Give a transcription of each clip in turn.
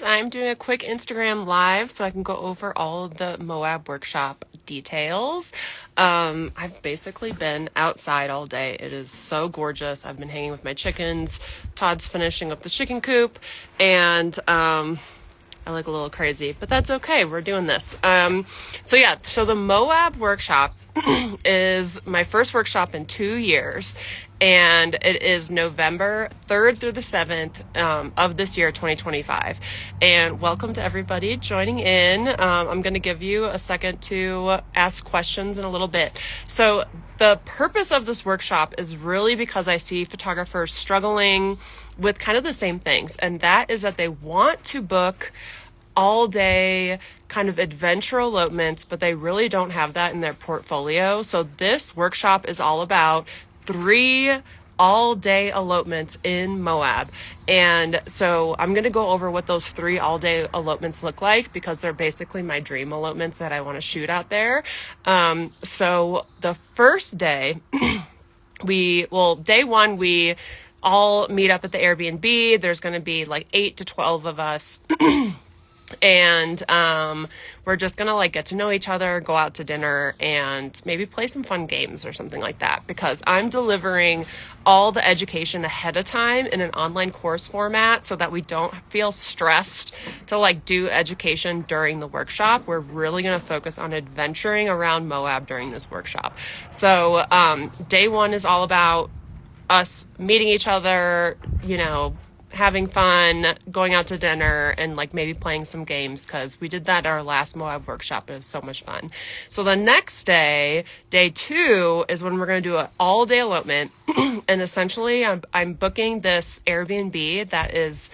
guys. I'm doing a quick Instagram live so I can go over all of the Moab Workshop details. I've basically been outside all day. It is so gorgeous. I've been hanging with my chickens. Todd's finishing up the chicken coop, and I look a little crazy, but that's okay. We're doing this. So the Moab Workshop is my first workshop in 2 years, and it is November 3rd through the 7th of this year, 2025. And welcome to everybody joining in. I'm going to give you a second to ask questions in a little bit. So the purpose of this workshop is really because I see photographers struggling with kind of the same things, and that is that they want to book all day kind of adventure elopements, but they really don't have that in their portfolio. So this workshop is all about 3 all-day elopements in Moab. And so I'm going to go over what those 3 all-day elopements look like, because they're basically my dream elopements that I want to shoot out there. So the first day, day one, we all meet up at the Airbnb. There's going to be like 8 to 12 of us. And we're just gonna get to know each other, go out to dinner, and maybe play some fun games or something like that, because I'm delivering all the education ahead of time in an online course format so that we don't feel stressed to do education during the workshop. We're really gonna focus on adventuring around Moab during this workshop. So day one is all about us meeting each other, having fun, going out to dinner, and maybe playing some games, because we did that at our last Moab workshop. It was so much fun. So the next day, day 2, is when we're going to do an all-day elopement. And essentially, I'm booking this Airbnb that is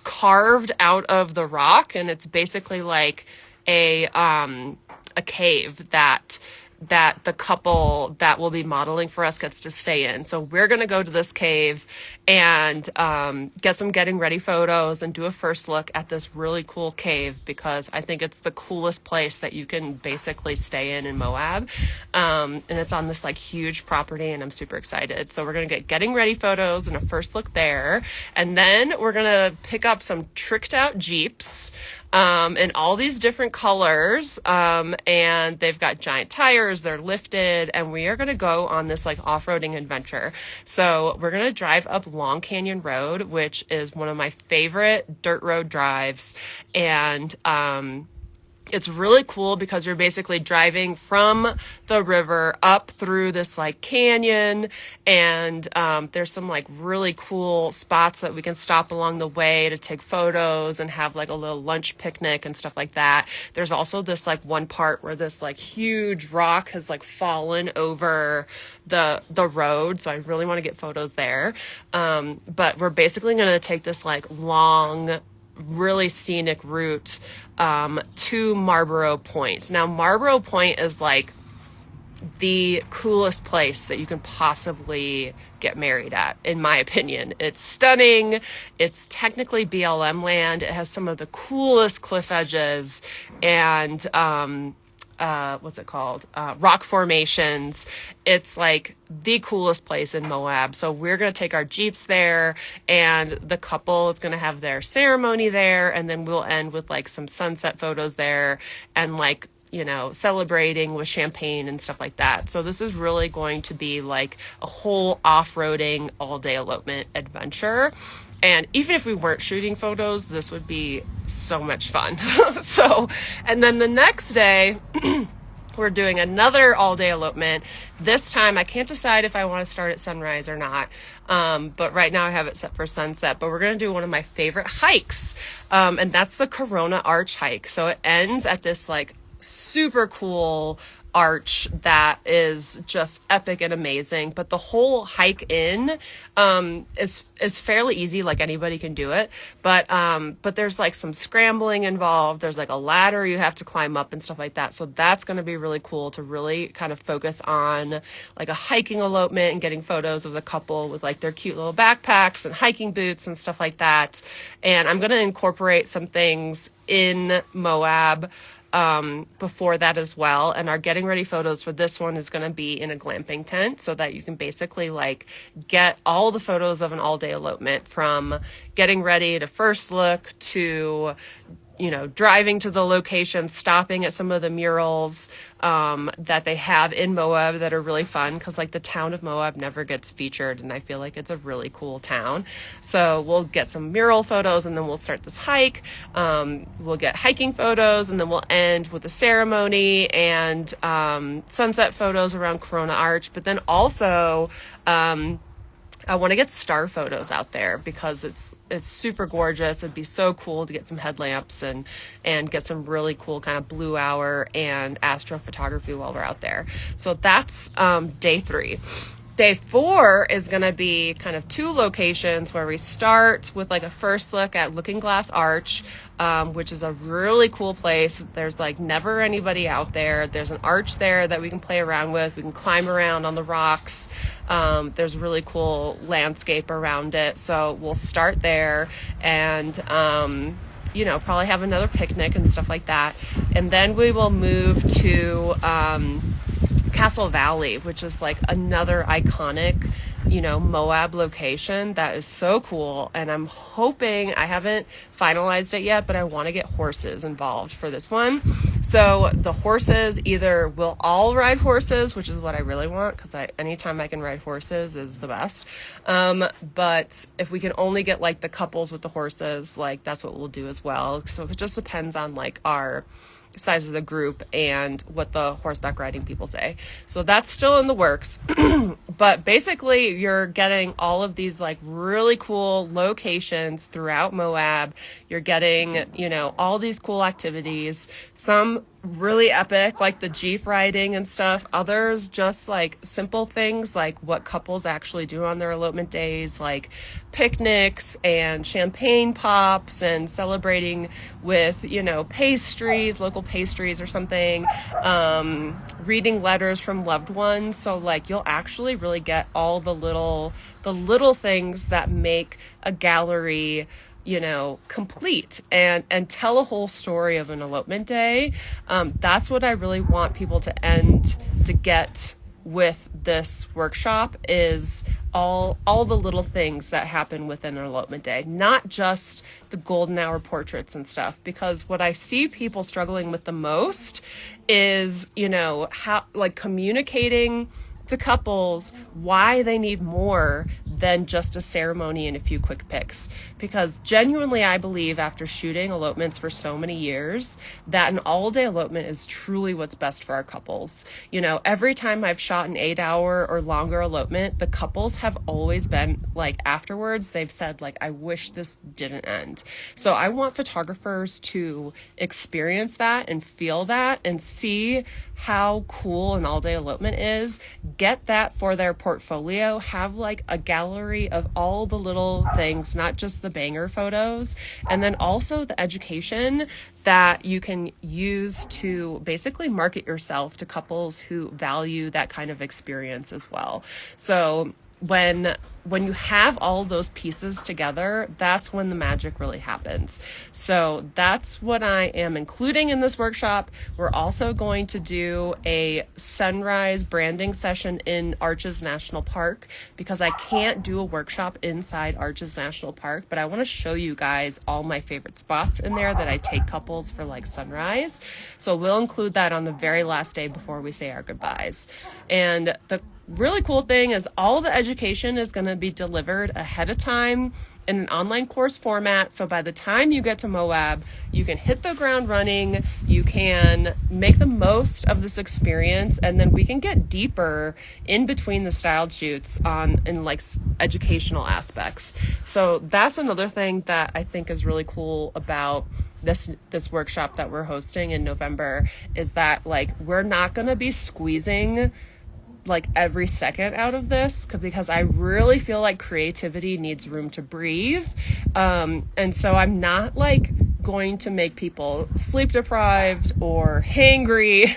carved out of the rock, and it's basically like a cave that the couple that will be modeling for us gets to stay in. So we're going to go to this cave and get some getting ready photos and do a first look at this really cool cave, because I think it's the coolest place that you can basically stay in Moab. And it's on this huge property, and I'm super excited. So we're going to get getting ready photos and a first look there. And then we're going to pick up some tricked out Jeeps in all these different colors, and they've got giant tires, they're lifted, and we are going to go on this off-roading adventure. So we're going to drive up Long Canyon Road, which is one of my favorite dirt road drives, and it's really cool because you're basically driving from the river up through this canyon, and there's some really cool spots that we can stop along the way to take photos and have a little lunch picnic and stuff like that. There's also this one part where this huge rock has fallen over the road, so I really want to get photos there. But we're basically going to take this long, really scenic route to Marlboro Point. Now, Marlboro Point is the coolest place that you can possibly get married at, in my opinion. It's stunning. It's technically BLM land. It has some of the coolest cliff edges and rock formations. It's the coolest place in Moab. So we're going to take our Jeeps there, and the couple is going to have their ceremony there, and then we'll end with some sunset photos there, and celebrating with champagne and stuff like that. So this is really going to be a whole off-roading all-day elopement adventure. And even if we weren't shooting photos, this would be so much fun. And then the next day, we're doing another all-day elopement. This time, I can't decide if I want to start at sunrise or not, but right now I have it set for sunset. But we're going to do one of my favorite hikes, and that's the Corona Arch hike. So it ends at this super cool arch that is just epic and amazing, but the whole hike in is fairly easy. Anybody can do it, but there's some scrambling involved. There's a ladder you have to climb up and stuff like that. So that's going to be really cool to really kind of focus on a hiking elopement and getting photos of the couple with their cute little backpacks and hiking boots and stuff like that. And I'm going to incorporate some things in Moab before that as well. And our getting ready photos for this one is going to be in a glamping tent, so that you can basically like get all the photos of an all-day elopement, from getting ready to first look to, you know, driving to the location, stopping at some of the murals that they have in Moab that are really fun, because like the town of Moab never gets featured, and I feel like it's a really cool town. So we'll get some mural photos, and then we'll start this hike. We'll get hiking photos, and then we'll end with a ceremony and sunset photos around Corona Arch. But then also I want to get star photos out there, because it's super gorgeous. It'd be so cool to get some headlamps and get some really cool kind of blue hour and astrophotography while we're out there. So that's day 3. Day 4 is going to be kind of 2 locations, where we start with like a first look at Looking Glass Arch, which is a really cool place. There's like never anybody out there. There's an arch there that we can play around with. We can climb around on the rocks. There's really cool landscape around it. So we'll start there and, you know, probably have another picnic and stuff like that. And then we will move to Castle Valley, which is like another iconic, you know, Moab location that is so cool. And I'm hoping, I haven't finalized it yet, but I want to get horses involved for this one. So the horses, either we'll all ride horses, which is what I really want, because anytime I can ride horses is the best. But if we can only get like the couples with the horses, like that's what we'll do as well. So it just depends on like our size of the group and what the horseback riding people say. So that's still in the works. But basically you're getting all of these like really cool locations throughout Moab. You're getting, you know, all these cool activities, some really epic, like the Jeep riding and stuff. Others just like simple things, like what couples actually do on their elopement days, like picnics and champagne pops and celebrating with, you know, pastries, local pastries or something, reading letters from loved ones. So like you'll actually really get all the little things that make a gallery, you know, complete and tell a whole story of an elopement day. That's what I really want people to get with this workshop, is all the little things that happen within an elopement day, not just the golden hour portraits and stuff. Because what I see people struggling with the most is, you know, how like communicating to couples why they need more than just a ceremony and a few quick pics. Because genuinely, I believe, after shooting elopements for so many years, that an all-day elopement is truly what's best for our couples. You know, every time I've shot an 8-hour or longer elopement, the couples have always been like, afterwards, they've said like, I wish this didn't end. So I want photographers to experience that and feel that and see how cool an all-day elopement is, get that for their portfolio, have like a gallery of all the little things, not just the banger photos, and then also the education that you can use to basically market yourself to couples who value that kind of experience as well. So when you have all those pieces together, that's when the magic really happens. So that's what I am including in this workshop. We're also going to do a sunrise branding session in Arches National Park, because I can't do a workshop inside Arches National Park, but I want to show you guys all my favorite spots in there that I take couples for like sunrise. So we'll include that on the very last day before we say our goodbyes. And the really cool thing is all the education is going to be delivered ahead of time in an online course format. So by the time you get to Moab, you can hit the ground running, you can make the most of this experience, and then we can get deeper in between the styled shoots in like educational aspects. So that's another thing that I think is really cool about this workshop that we're hosting in November, is that like we're not going to be squeezing like every second out of this, because I really feel like creativity needs room to breathe. And so I'm not like going to make people sleep deprived or hangry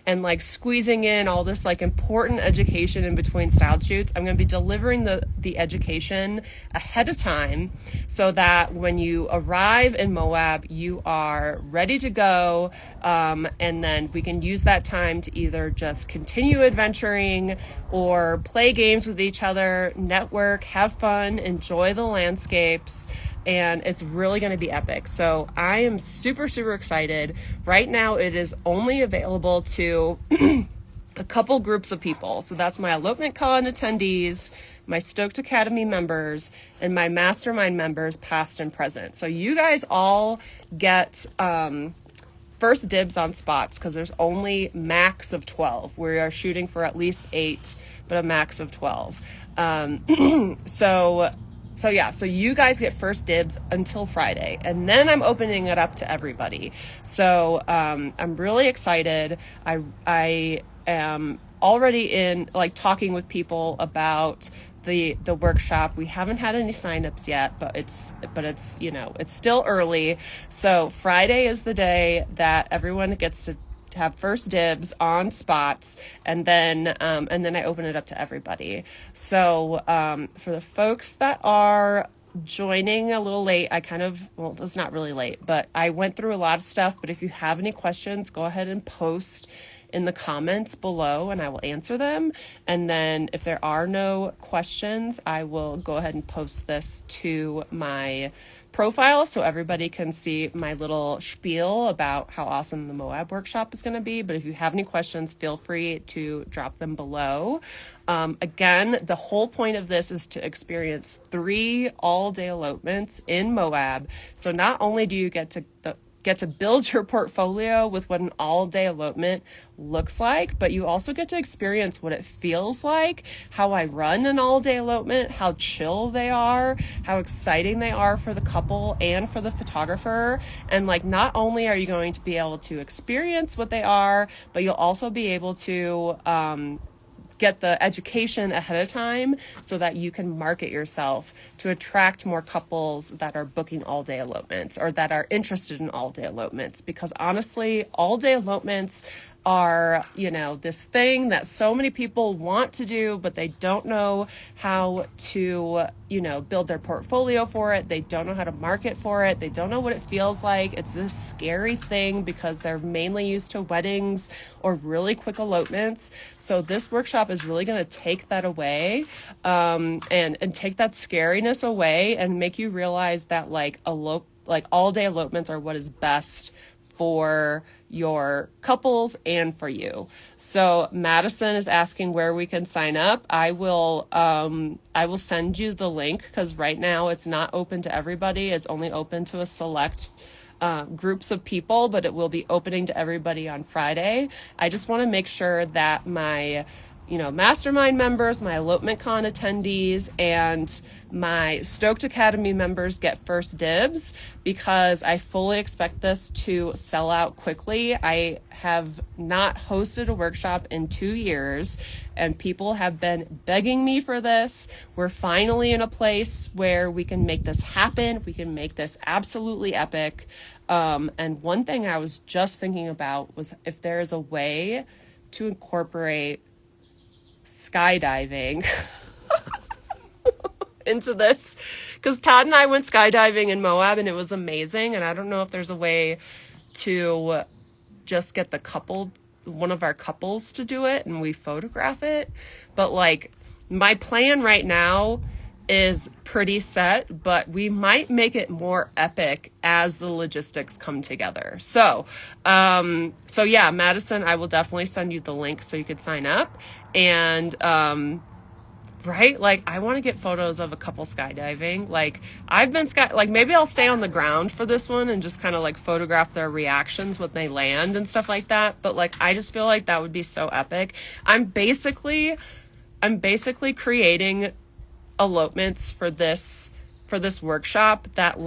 and like squeezing in all this like important education in between styled shoots. I'm going to be delivering the education ahead of time so that when you arrive in Moab, you are ready to go. And then we can use that time to either just continue adventuring or play games with each other, network, have fun, enjoy the landscapes. And it's really going to be epic. So I am super, super excited. Right now, it is only available to a couple groups of people. So that's my ElopementCon attendees, my Stoked Academy members, and my Mastermind members, past and present. So you guys all get first dibs on spots because there's only max of 12. We are shooting for at least 8, but a max of 12. So you guys get first dibs until Friday, and then I'm opening it up to everybody. So I'm really excited. I am already in like talking with people about the workshop. We haven't had any signups yet, but it's it's still early. So Friday is the day that everyone gets to have first dibs on spots, and then I open it up to everybody. So for the folks that are joining a little late, it's not really late, but I went through a lot of stuff. But if you have any questions, go ahead and post in the comments below and I will answer them. And then if there are no questions, I will go ahead and post this to my profile so everybody can see my little spiel about how awesome the Moab Workshop is going to be. But if you have any questions, feel free to drop them below. Again, the whole point of this is to experience 3 all-day elopements in Moab. So not only do you get to build your portfolio with what an all-day elopement looks like, but you also get to experience what it feels like, how I run an all-day elopement, how chill they are, how exciting they are for the couple and for the photographer. And like, not only are you going to be able to experience what they are, but you'll also be able to get the education ahead of time so that you can market yourself to attract more couples that are booking all-day elopements or that are interested in all-day elopements. Because honestly, all-day elopements are, this thing that so many people want to do, but they don't know how to, build their portfolio for it. They don't know how to market for it. They don't know what it feels like. It's this scary thing because they're mainly used to weddings or really quick elopements. So this workshop is really going to take that away, and take that scariness away and make you realize that all-day elopements are what is best for your couples and for you. So Madison is asking where we can sign up. I will send you the link because right now it's not open to everybody. It's only open to a select groups of people, but it will be opening to everybody on Friday. I just want to make sure that my Mastermind members, my ElopementCon attendees, and my Stoked Academy members get first dibs because I fully expect this to sell out quickly. I have not hosted a workshop in 2 years and people have been begging me for this. We're finally in a place where we can make this happen. We can make this absolutely epic. And one thing I was just thinking about was if there is a way to incorporate skydiving into this, because Todd and I went skydiving in Moab and it was amazing, and I don't know if there's a way to just get one of our couples to do it and we photograph it. But my plan right now is pretty set, but we might make it more epic as the logistics come together. So yeah, Madison, I will definitely send you the link so you could sign up. And, right? I want to get photos of a couple skydiving. I've been maybe I'll stay on the ground for this one and just kind of photograph their reactions when they land and stuff like that. But I just feel like that would be so epic. I'm basically creating elopements for this workshop that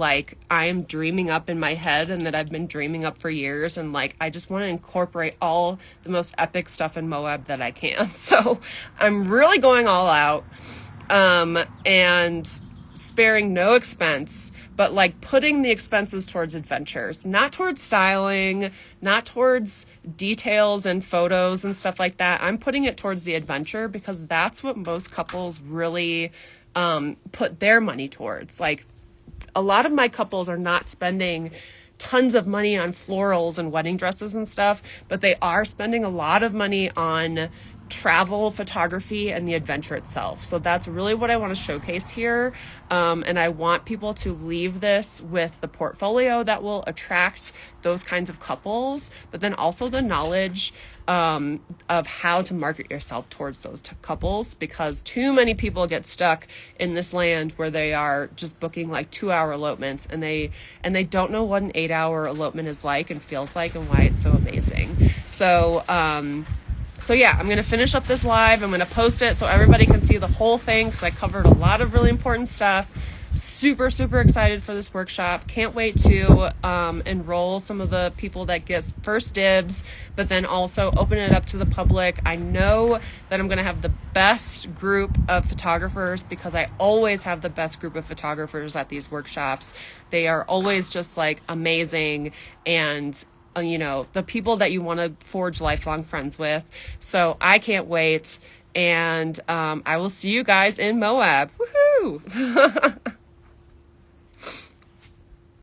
I am dreaming up in my head and that I've been dreaming up for years, and I just want to incorporate all the most epic stuff in Moab that I can. So I'm really going all out, and sparing no expense, but like putting the expenses towards adventures, not towards styling, not towards details and photos and stuff like that. I'm putting it towards the adventure because that's what most couples really put their money towards. Like, a lot of my couples are not spending tons of money on florals and wedding dresses and stuff, but they are spending a lot of money on travel photography and the adventure itself. So that's really what I want to showcase here. And I want people to leave this with the portfolio that will attract those kinds of couples, but then also the knowledge of how to market yourself towards those couples, because too many people get stuck in this land where they are just booking like 2-hour elopements, and they don't know what an 8-hour elopement is like and feels like and why it's so amazing. So yeah, I'm going to finish up this live. I'm going to post it so everybody can see the whole thing because I covered a lot of really important stuff. Super, super excited for this workshop. Can't wait to enroll some of the people that get first dibs, but then also open it up to the public. I know that I'm going to have the best group of photographers because I always have the best group of photographers at these workshops. They are always just like amazing and the people that you want to forge lifelong friends with. So I can't wait. And I will see you guys in Moab. Woohoo!